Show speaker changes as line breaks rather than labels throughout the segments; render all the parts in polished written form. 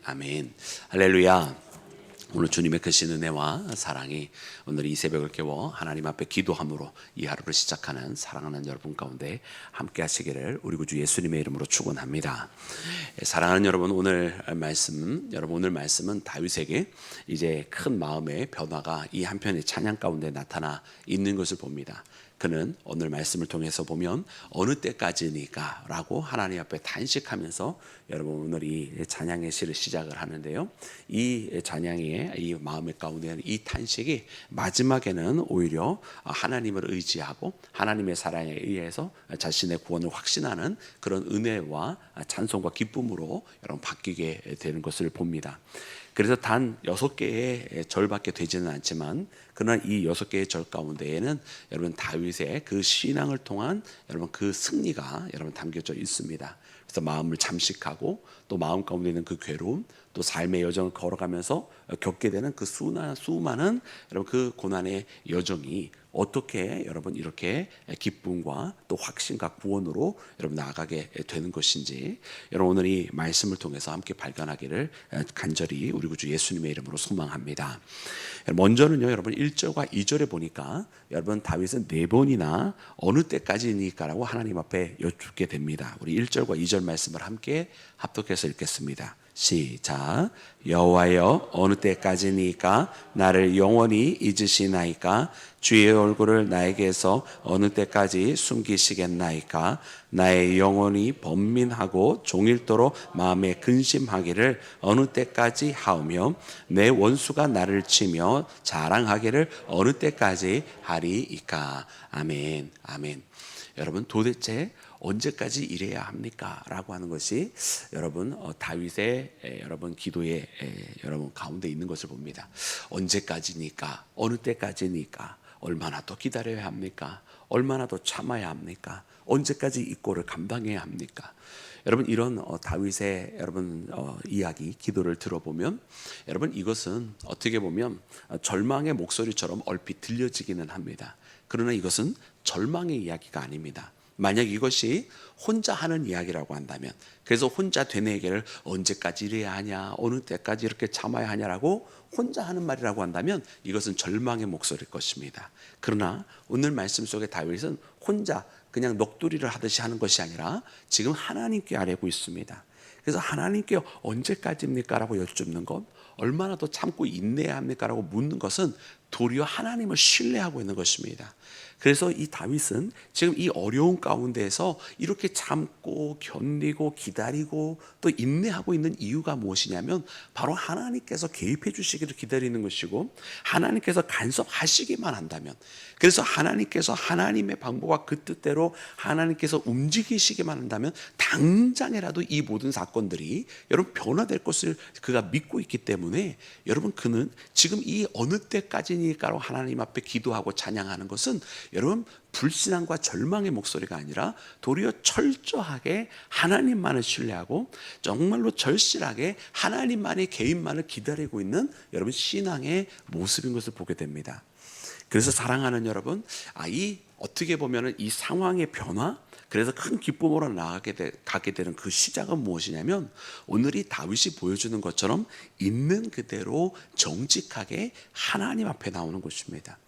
아멘. 할렐루야. 오늘 주님의 크신 은혜와 사랑이 오늘 이 새벽을 깨워 하나님 앞에 기도함으로 이 하루를 시작하는 사랑하는 여러분 가운데 함께 하시기를 우리 구주 예수님의 이름으로 축원합니다. 사랑하는 여러분, 오늘 말씀은 다윗에게 이제 큰 마음의 변화가 이 한편의 찬양 가운데 나타나 있는 것을 봅니다. 그는 오늘 말씀을 통해서 보면 어느 때까지니까 라고 하나님 앞에 단식하면서 여러분 오늘 이 찬양의 시를 시작을 하는데요, 이 찬양의 이 마음의 가운데 이 탄식이 마지막에는 오히려 하나님을 의지하고 하나님의 사랑에 의해서 자신의 구원을 확신하는 그런 은혜와 찬송과 기쁨으로 여러분 바뀌게 되는 것을 봅니다. 그래서 단 6개의 절밖에 되지는 않지만 그러나 이 6개의 절 가운데에는 여러분 다윗의 그 신앙을 통한 여러분 그 승리가 여러분 담겨져 있습니다. 그래서 마음을 잠식하고 또 마음 가운데 있는 그 괴로움, 또 삶의 여정을 걸어가면서 겪게 되는 그 수많은 여러분 그 고난의 여정이 어떻게 여러분 이렇게 기쁨과 또 확신과 구원으로 여러분 나아가게 되는 것인지 여러분 오늘 이 말씀을 통해서 함께 발견하기를 간절히 우리 구주 예수님의 이름으로 소망합니다. 먼저는요, 여러분 1절과 2절에 보니까 여러분 다윗은 4번이나 어느 때까지니까라고 하나님 앞에 여쭙게 됩니다. 우리 1절과 2절 말씀을 함께 합독해서 읽겠습니다. 시작. 여호와여, 어느 때까지니까 나를 영원히 잊으시나이까? 주의 얼굴을 나에게서 어느 때까지 숨기시겠나이까? 나의 영혼이 번민하고 종일토록 마음에 근심하기를 어느 때까지 하오며 내 원수가 나를 치며 자랑하기를 어느 때까지 하리이까? 아멘. 아멘. 여러분, 도대체 언제까지 이래야 합니까? 라고 하는 것이 여러분 다윗의 여러분 기도의 여러분 가운데 있는 것을 봅니다. 언제까지니까? 어느 때까지니까? 얼마나 더 기다려야 합니까? 얼마나 더 참아야 합니까? 언제까지 이 꼴을 감당해야 합니까? 여러분 이런 다윗의 여러분 이야기, 기도를 들어보면 여러분 이것은 어떻게 보면 절망의 목소리처럼 얼핏 들려지기는 합니다. 그러나 이것은 절망의 이야기가 아닙니다. 만약 이것이 혼자 하는 이야기라고 한다면, 그래서 혼자 되뇌기를 언제까지 이래야 하냐, 어느 때까지 이렇게 참아야 하냐라고 혼자 하는 말이라고 한다면 이것은 절망의 목소리일 것입니다. 그러나 오늘 말씀 속에 다윗은 혼자 그냥 넋두리를 하듯이 하는 것이 아니라 지금 하나님께 아뢰고 있습니다. 그래서 하나님께 언제까지입니까? 라고 여쭙는 것, 얼마나 더 참고 인내해야 합니까? 라고 묻는 것은 도리어 하나님을 신뢰하고 있는 것입니다. 그래서 이 다윗은 지금 이 어려운 가운데에서 이렇게 참고 견디고 기다리고 또 인내하고 있는 이유가 무엇이냐면 바로 하나님께서 개입해 주시기를 기다리는 것이고 하나님께서 간섭하시기만 한다면, 그래서 하나님께서 하나님의 방법과 그 뜻대로 하나님께서 움직이시기만 한다면 당장이라도 이 모든 사건들이 여러분 변화될 것을 그가 믿고 있기 때문에 여러분 그는 지금 이 어느 때까지니까로 하나님 앞에 기도하고 찬양하는 것은 여러분 불신앙과 절망의 목소리가 아니라 도리어 철저하게 하나님만을 신뢰하고 정말로 절실하게 하나님만의 개인만을 기다리고 있는 여러분 신앙의 모습인 것을 보게 됩니다. 그래서 사랑하는 여러분, 이 어떻게 보면은 이 상황의 변화, 그래서 큰 기쁨으로 가게 되는 그 시작은 무엇이냐면 오늘이 다윗이 보여주는 것처럼 있는 그대로 정직하게 하나님 앞에 나오는 것입니다.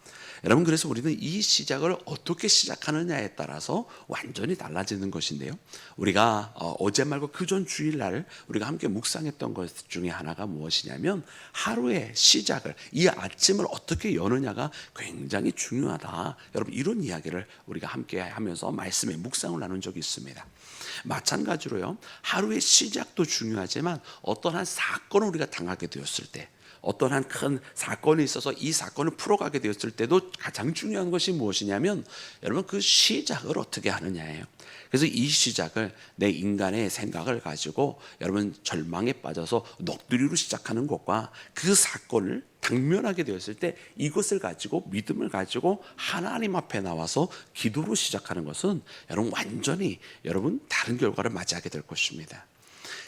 여러분, 그래서 우리는 이 시작을 어떻게 시작하느냐에 따라서 완전히 달라지는 것인데요, 우리가 어제 말고 그전 주일날 우리가 함께 묵상했던 것 중에 하나가 무엇이냐면 하루의 시작을, 이 아침을 어떻게 여느냐가 굉장히 중요하다, 여러분 이런 이야기를 우리가 함께 하면서 말씀의 묵상을 나눈 적이 있습니다. 마찬가지로요, 하루의 시작도 중요하지만 어떠한 사건을 우리가 당하게 되었을 때, 어떠한 큰 사건이 있어서 이 사건을 풀어가게 되었을 때도 가장 중요한 것이 무엇이냐면 여러분 그 시작을 어떻게 하느냐예요. 그래서 이 시작을 내 인간의 생각을 가지고 여러분 절망에 빠져서 넋두리로 시작하는 것과 그 사건을 당면하게 되었을 때 이것을 가지고 믿음을 가지고 하나님 앞에 나와서 기도로 시작하는 것은 여러분 완전히 여러분 다른 결과를 맞이하게 될 것입니다.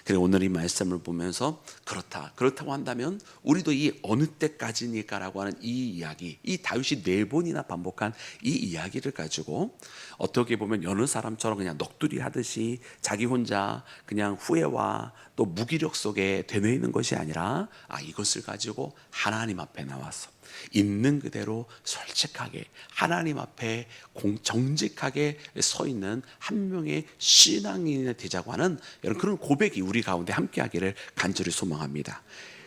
그리고 오늘 이 말씀을 보면서 그렇다고 한다면 우리도 이 어느 때까지니까라고 하는 이 이야기, 이 다윗이 4번이나 반복한 이 이야기를 가지고 어떻게 보면 여느 사람처럼 그냥 넋두리 하듯이 자기 혼자 그냥 후회와 또 무기력 속에 되뇌이는 것이 아니라 이것을 가지고 하나님 앞에 나와서 있는 그대로 솔직하게 하나님 앞에 정직하게 서 있는 한 명의 신앙인이 되자고 하는 그런 고백이 우리 가운데 함께하기를 간절히 소망합니다.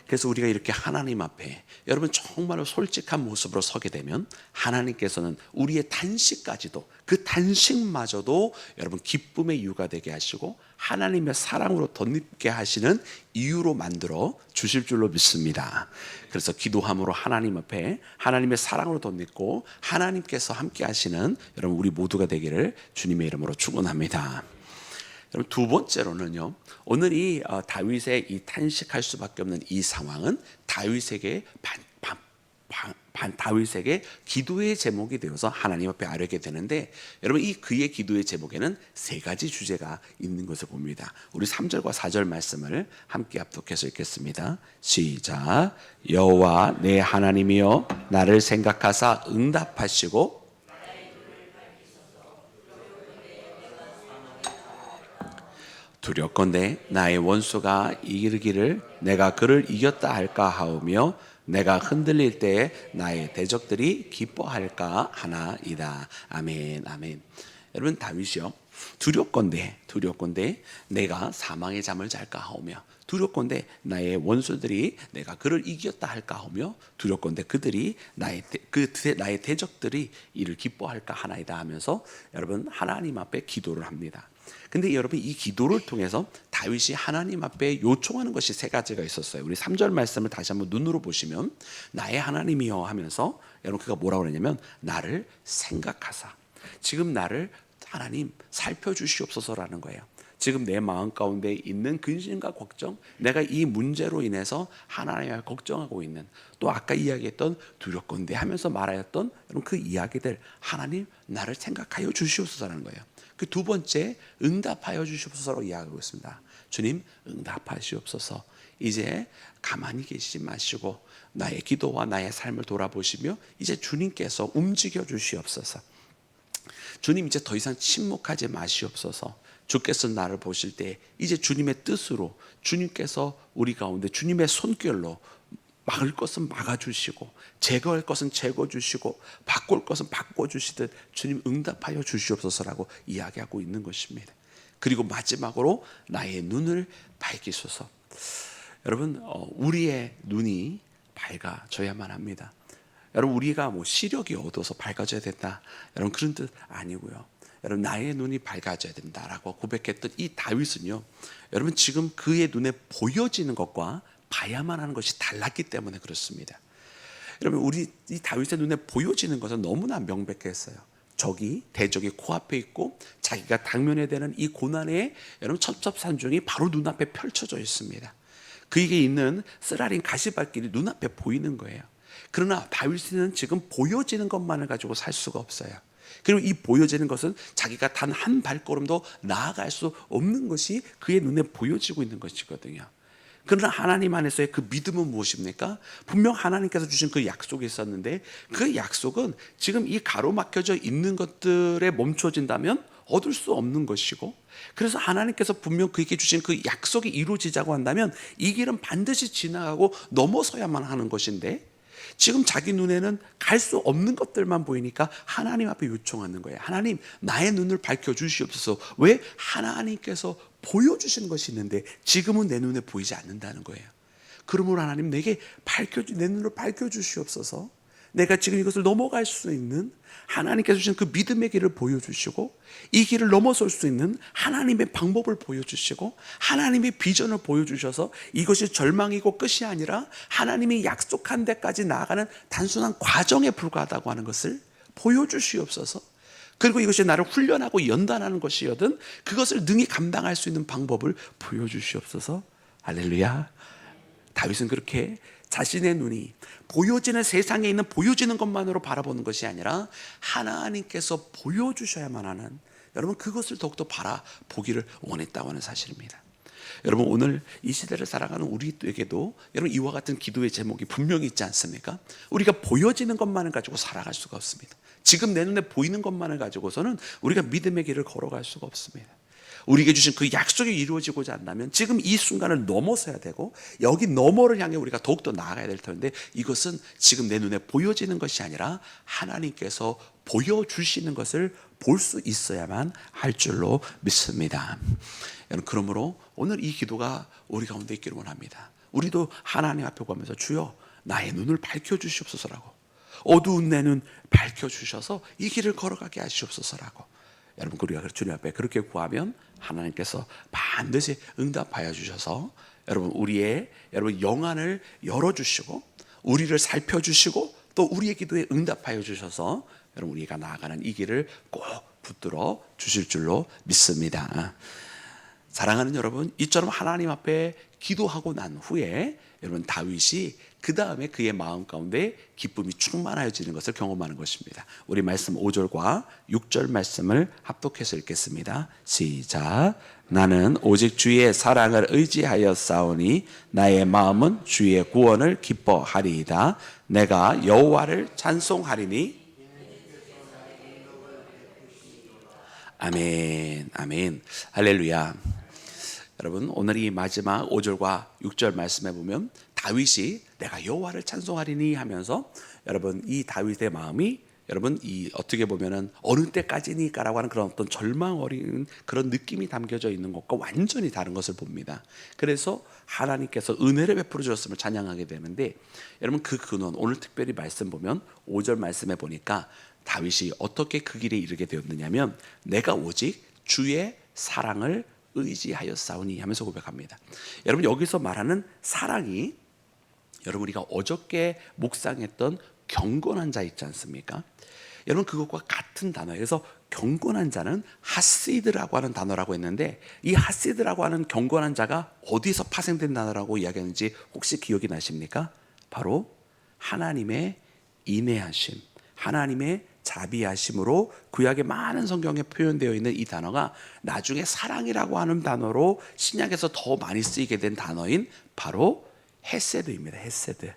그래서 우리가 이렇게 하나님 앞에 여러분 정말로 솔직한 모습으로 서게 되면 하나님께서는 우리의 단식까지도 그 단식마저도 여러분 기쁨의 이유가 되게 하시고 하나님의 사랑으로 덧입게 하시는 이유로 만들어 주실 줄로 믿습니다. 그래서 기도함으로 하나님 앞에 하나님의 사랑으로 덧입고 하나님께서 함께 하시는 여러분 우리 모두가 되기를 주님의 이름으로 축원합니다. 여러분 두 번째로는요, 오늘 이 다윗의 이 탄식할 수밖에 없는 이 상황은 다윗에게 다윗에게 기도의 제목이 되어서 하나님 앞에 아뢰게 되는데, 여러분 이 그의 기도의 제목에는 3가지 주제가 있는 것을 봅니다. 우리 3절과 4절 말씀을 함께 합독해서 읽겠습니다. 시작. 여호와 내 하나님이여 나를 생각하사 응답하시고 두렵건대 나의 원수가 이르기를 내가 그를 이겼다 할까 하오며 내가 흔들릴 때에 나의 대적들이 기뻐할까 하나이다. 아멘, 아멘. 여러분 다윗이요, 두렵건대 내가 사망의 잠을 잘까 하오며 두렵건대 나의 원수들이 내가 그를 이겼다 할까 하오며 두렵건대 그들이 나의 대적들이 이를 기뻐할까 하나이다 하면서 여러분 하나님 앞에 기도를 합니다. 근데 여러분 이 기도를 통해서 다윗이 하나님 앞에 요청하는 것이 3가지가 있었어요. 우리 3절 말씀을 다시 한번 눈으로 보시면 나의 하나님이여 하면서 여러분 그가 뭐라고 그러냐면 나를 생각하사, 지금 나를 하나님 살펴주시옵소서라는 거예요. 지금 내 마음 가운데 있는 근심과 걱정, 내가 이 문제로 인해서 하나님을 걱정하고 있는, 또 아까 이야기했던 두렵건대 하면서 말하였던 여러분 그 이야기들, 하나님 나를 생각하여 주시옵소서라는 거예요. 그 두 번째, 응답하여 주시옵소서로 이야기하고 있습니다. 주님 응답하시옵소서. 이제 가만히 계시지 마시고 나의 기도와 나의 삶을 돌아보시며 이제 주님께서 움직여 주시옵소서. 주님 이제 더 이상 침묵하지 마시옵소서. 주께서 나를 보실 때 이제 주님의 뜻으로, 주님께서 우리 가운데 주님의 손길로 막을 것은 막아주시고 제거할 것은 제거해주시고 바꿀 것은 바꿔주시듯 주님 응답하여 주시옵소서라고 이야기하고 있는 것입니다. 그리고 마지막으로 나의 눈을 밝히소서. 여러분 우리의 눈이 밝아져야만 합니다. 여러분 우리가 시력이 어두워서 밝아져야 된다, 여러분 그런 뜻 아니고요. 여러분 나의 눈이 밝아져야 된다라고 고백했던 이 다윗은요, 여러분 지금 그의 눈에 보여지는 것과 봐야만 하는 것이 달랐기 때문에 그렇습니다. 여러분 우리 이 다윗의 눈에 보여지는 것은 너무나 명백했어요. 대적이 코앞에 있고 자기가 당면해야 되는 이 고난의 여러분 첩첩산중이 바로 눈앞에 펼쳐져 있습니다. 그에게 있는 쓰라린 가시밭길이 눈앞에 보이는 거예요. 그러나 다윗은 지금 보여지는 것만을 가지고 살 수가 없어요. 그리고 이 보여지는 것은 자기가 단 한 발걸음도 나아갈 수 없는 것이 그의 눈에 보여지고 있는 것이거든요. 그러나 하나님 안에서의 그 믿음은 무엇입니까? 분명 하나님께서 주신 그 약속이 있었는데 그 약속은 지금 이 가로막혀져 있는 것들에 멈춰진다면 얻을 수 없는 것이고, 그래서 하나님께서 분명 그에게 주신 그 약속이 이루어지자고 한다면 이 길은 반드시 지나가고 넘어서야만 하는 것인데 지금 자기 눈에는 갈 수 없는 것들만 보이니까 하나님 앞에 요청하는 거예요. 하나님 나의 눈을 밝혀주시옵소서. 왜? 하나님께서 보여주시는 것이 있는데 지금은 내 눈에 보이지 않는다는 거예요. 그러므로 하나님 내 눈을 밝혀주시옵소서. 내가 지금 이것을 넘어갈 수 있는 하나님께서 주신 그 믿음의 길을 보여주시고 이 길을 넘어설 수 있는 하나님의 방법을 보여주시고 하나님의 비전을 보여주셔서 이것이 절망이고 끝이 아니라 하나님이 약속한 데까지 나아가는 단순한 과정에 불과하다고 하는 것을 보여주시옵소서. 그리고 이것이 나를 훈련하고 연단하는 것이거든 그것을 능히 감당할 수 있는 방법을 보여주시옵소서. 할렐루야. 다윗은 그렇게 자신의 눈이 보여지는 세상에 있는 보여지는 것만으로 바라보는 것이 아니라 하나님께서 보여주셔야만 하는, 여러분 그것을 더욱더 바라보기를 원했다고 하는 사실입니다. 여러분 오늘 이 시대를 살아가는 우리에게도 여러분 이와 같은 기도의 제목이 분명히 있지 않습니까? 우리가 보여지는 것만을 가지고 살아갈 수가 없습니다. 지금 내 눈에 보이는 것만을 가지고서는 우리가 믿음의 길을 걸어갈 수가 없습니다. 우리에게 주신 그 약속이 이루어지고자 한다면 지금 이 순간을 넘어서야 되고 여기 너머를 향해 우리가 더욱더 나아가야 될 텐데, 이것은 지금 내 눈에 보여지는 것이 아니라 하나님께서 보여주시는 것을 볼 수 있어야만 할 줄로 믿습니다. 여러분, 그러므로 오늘 이 기도가 우리 가운데 있기를 원합니다. 우리도 하나님 앞에 가면서 주여 나의 눈을 밝혀주시옵소서라고, 어두운 내 눈 밝혀주셔서 이 길을 걸어가게 하시옵소서라고, 여러분 우리가 주님 앞에 그렇게 구하면 하나님께서 반드시 응답하여 주셔서 여러분 우리의 영안을 열어주시고 우리를 살펴주시고 또 우리의 기도에 응답하여 주셔서 여러분 우리가 나아가는 이 길을 꼭 붙들어 주실 줄로 믿습니다. 사랑하는 여러분, 이처럼 하나님 앞에 기도하고 난 후에 여러분 다윗이 그 다음에 그의 마음 가운데 기쁨이 충만하여지는 것을 경험하는 것입니다. 우리 말씀 5절과 6절 말씀을 합독해서 읽겠습니다. 시작. 나는 오직 주의 사랑을 의지하여 싸우니 나의 마음은 주의 구원을 기뻐하리이다. 내가 여호와를 찬송하리니. 아멘, 아멘, 할렐루야. 여러분 오늘 이 마지막 5절과 6절 말씀에 보면 다윗이 내가 여호와를 찬송하리니 하면서 여러분 이 다윗의 마음이 여러분 이 어떻게 보면은 어느 때까지니까라고 하는 그런 어떤 절망 어린 그런 느낌이 담겨져 있는 것과 완전히 다른 것을 봅니다. 그래서 하나님께서 은혜를 베풀어 주셨음을 찬양하게 되는데, 여러분 그 근원 오늘 특별히 말씀 보면 5절 말씀에 보니까 다윗이 어떻게 그 길에 이르게 되었느냐면 내가 오직 주의 사랑을 의지하여 싸우니 하면서 고백합니다. 여러분 여기서 말하는 사랑이 여러분 우리가 어저께 묵상했던 경건한 자 있지 않습니까? 여러분 그것과 같은 단어예요. 그래서 경건한 자는 하시드라고 하는 단어라고 했는데, 이 하시드라고 하는 경건한 자가 어디서 파생된 단어라고 이야기하는지 혹시 기억이 나십니까? 바로 하나님의 인내하심, 하나님의 자비하심으로 구약의 많은 성경에 표현되어 있는 이 단어가 나중에 사랑이라고 하는 단어로 신약에서 더 많이 쓰이게 된 단어인 바로 헤세드입니다. 헤세드.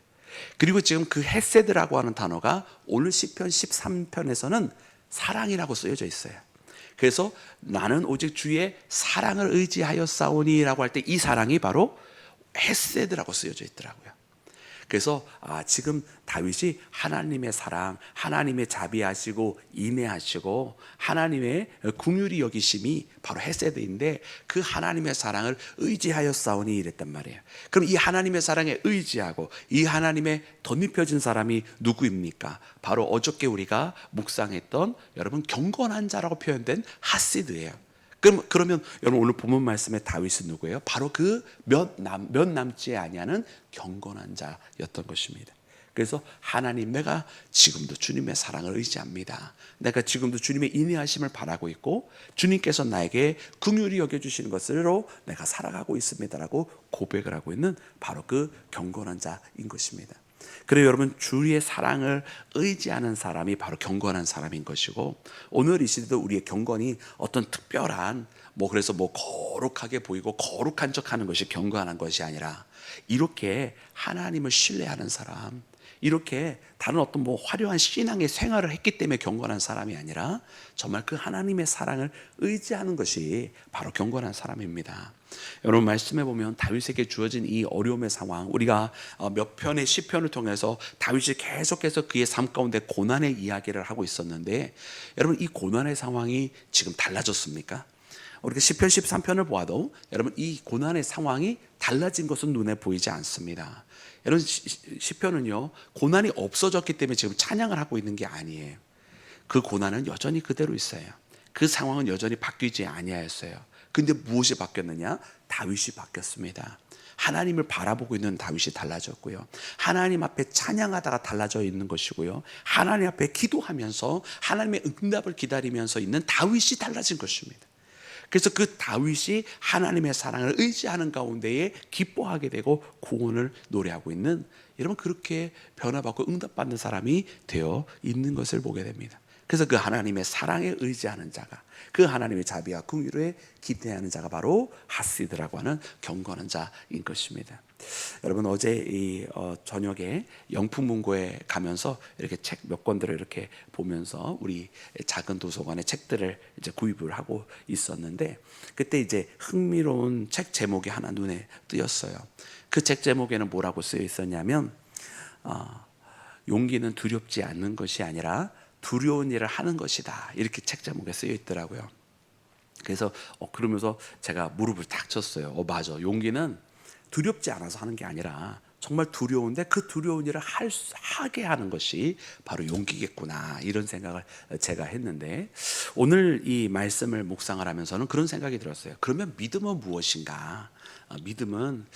그리고 지금 그 헤세드라고 하는 단어가 오늘 시편 13편에서는 사랑이라고 쓰여져 있어요. 그래서 나는 오직 주의 사랑을 의지하여 싸우니라고 할 때 이 사랑이 바로 헤세드라고 쓰여져 있더라고요. 그래서 지금 다윗이 하나님의 사랑, 하나님의 자비하시고 인내하시고 하나님의 긍휼히 여기심이 바로 헤세드인데, 그 하나님의 사랑을 의지하여 싸우니 이랬단 말이에요. 그럼 이 하나님의 사랑에 의지하고 이 하나님의 덧입혀진 사람이 누구입니까? 바로 어저께 우리가 묵상했던 여러분 경건한 자라고 표현된 하시드예요. 그러면 여러분 오늘 본문 말씀의 다윗은 누구예요? 바로 그 몇 남지 아니하는 경건한 자였던 것입니다. 그래서 하나님, 내가 지금도 주님의 사랑을 의지합니다. 내가 지금도 주님의 인내하심을 바라고 있고 주님께서 나에게 긍휼히 여겨주시는 것으로 내가 살아가고 있습니다라고 고백을 하고 있는 바로 그 경건한 자인 것입니다. 그래요, 여러분 주의 사랑을 의지하는 사람이 바로 경건한 사람인 것이고, 오늘 이 시대도 우리의 경건이 어떤 특별한 그래서 거룩하게 보이고 거룩한 척하는 것이 경건한 것이 아니라, 이렇게 하나님을 신뢰하는 사람, 이렇게 다른 어떤 화려한 신앙의 생활을 했기 때문에 경건한 사람이 아니라 정말 그 하나님의 사랑을 의지하는 것이 바로 경건한 사람입니다. 여러분 말씀해 보면 다윗에게 주어진 이 어려움의 상황, 우리가 몇 편의 시편을 통해서 다윗이 계속해서 그의 삶 가운데 고난의 이야기를 하고 있었는데, 여러분 이 고난의 상황이 지금 달라졌습니까? 우리가 시편 13편을 보아도 여러분 이 고난의 상황이 달라진 것은 눈에 보이지 않습니다. 여러분 시편은요 고난이 없어졌기 때문에 지금 찬양을 하고 있는 게 아니에요. 그 고난은 여전히 그대로 있어요. 그 상황은 여전히 바뀌지 아니하였어요. 근데 무엇이 바뀌었느냐? 다윗이 바뀌었습니다. 하나님을 바라보고 있는 다윗이 달라졌고요, 하나님 앞에 찬양하다가 달라져 있는 것이고요, 하나님 앞에 기도하면서 하나님의 응답을 기다리면서 있는 다윗이 달라진 것입니다. 그래서 그 다윗이 하나님의 사랑을 의지하는 가운데에 기뻐하게 되고 구원을 노래하고 있는, 여러분 그렇게 변화받고 응답받는 사람이 되어 있는 것을 보게 됩니다. 그래서 그 하나님의 사랑에 의지하는 자가, 그 하나님의 자비와 긍휼에 기대하는 자가 바로 하시드라고 하는 경건한 자인 것입니다. 여러분 어제 저녁에 영풍문고에 가면서 이렇게 책 몇 권들을 이렇게 보면서 우리 작은 도서관에 책들을 이제 구입을 하고 있었는데, 그때 이제 흥미로운 책 제목이 하나 눈에 띄었어요. 그 책 제목에는 뭐라고 쓰여 있었냐면 용기는 두렵지 않는 것이 아니라 두려운 일을 하는 것이다, 이렇게 책 제목에 쓰여 있더라고요. 그래서 그러면서 제가 무릎을 탁 쳤어요. 맞아, 용기는 두렵지 않아서 하는 게 아니라 정말 두려운데 그 두려운 일을 하게 하는 것이 바로 용기겠구나, 이런 생각을 제가 했는데, 오늘 이 말씀을 묵상을 하면서는 그런 생각이 들었어요. 그러면 믿음은 무엇인가? 믿음은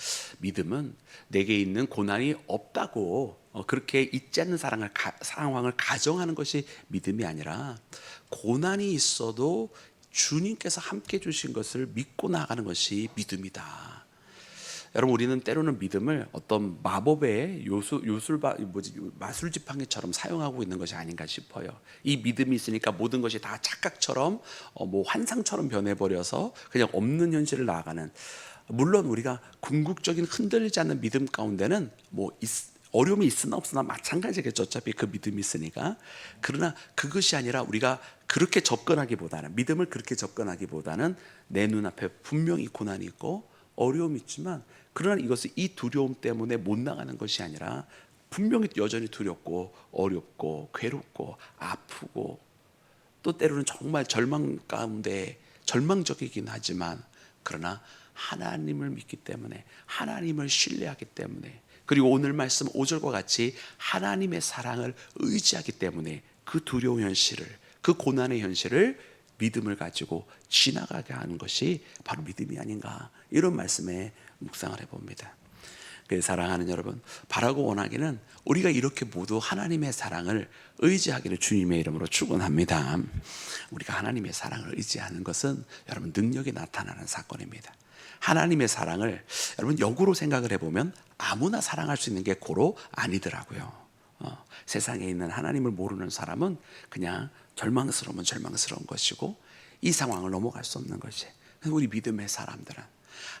내게 있는 고난이 없다고 그렇게 있지 않는 상황을 가정하는 것이 믿음이 아니라, 고난이 있어도 주님께서 함께 주신 것을 믿고 나가는 것이 믿음이다. 여러분, 우리는 때로는 믿음을 어떤 마법의 마술지팡이처럼 사용하고 있는 것이 아닌가 싶어요. 이 믿음이 있으니까 모든 것이 다 착각처럼 환상처럼 변해버려서 그냥 없는 현실을 나아가는, 물론 우리가 궁극적인 흔들리지 않는 믿음 가운데는 어려움이 있으나 없으나 마찬가지겠죠. 어차피 그 믿음이 있으니까. 그러나 그것이 아니라 우리가 그렇게 접근하기보다는, 믿음을 그렇게 접근하기보다는 내 눈앞에 분명히 고난이 있고 어려움이 있지만, 그러나 이것은 이 두려움 때문에 못 나가는 것이 아니라 분명히 여전히 두렵고 어렵고 괴롭고 아프고 또 때로는 정말 절망 가운데 절망적이긴 하지만, 그러나 하나님을 믿기 때문에, 하나님을 신뢰하기 때문에, 그리고 오늘 말씀 5절과 같이 하나님의 사랑을 의지하기 때문에 그 두려운 현실을, 그 고난의 현실을 믿음을 가지고 지나가게 하는 것이 바로 믿음이 아닌가, 이런 말씀에 묵상을 해봅니다. 사랑하는 여러분, 바라고 원하기는 우리가 이렇게 모두 하나님의 사랑을 의지하기를 주님의 이름으로 축원합니다. 우리가 하나님의 사랑을 의지하는 것은 여러분 능력이 나타나는 사건입니다. 하나님의 사랑을 여러분 역으로 생각을 해보면 아무나 사랑할 수 있는 게 고로 아니더라고요. 세상에 있는 하나님을 모르는 사람은 그냥 절망스러우면 절망스러운 것이고 이 상황을 넘어갈 수 없는 것이. 우리 믿음의 사람들은,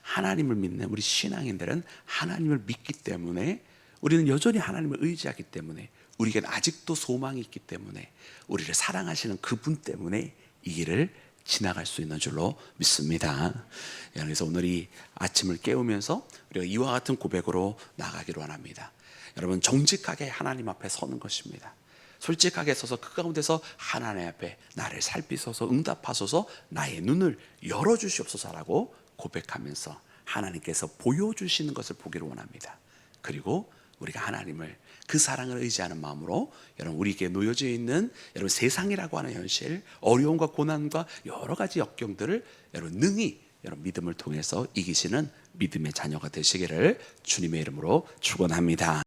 하나님을 믿는 우리 신앙인들은 하나님을 믿기 때문에, 우리는 여전히 하나님을 의지하기 때문에, 우리에겐 아직도 소망이 있기 때문에, 우리를 사랑하시는 그분 때문에 이 길을 지나갈 수 있는 줄로 믿습니다. 그래서 오늘 이 아침을 깨우면서 우리가 이와 같은 고백으로 나가기로 원합니다. 여러분, 정직하게 하나님 앞에 서는 것입니다. 솔직하게 서서 그 가운데서 하나님 앞에 나를 살피소서, 응답하소서, 나의 눈을 열어주시옵소서라고 고백하면서 하나님께서 보여주시는 것을 보기를 원합니다. 그리고 우리가 하나님을, 그 사랑을 의지하는 마음으로 여러분, 우리에게 놓여져 있는 여러분 세상이라고 하는 현실, 어려움과 고난과 여러 가지 역경들을 여러분 능히 여러분 믿음을 통해서 이기시는 믿음의 자녀가 되시기를 주님의 이름으로 축원합니다.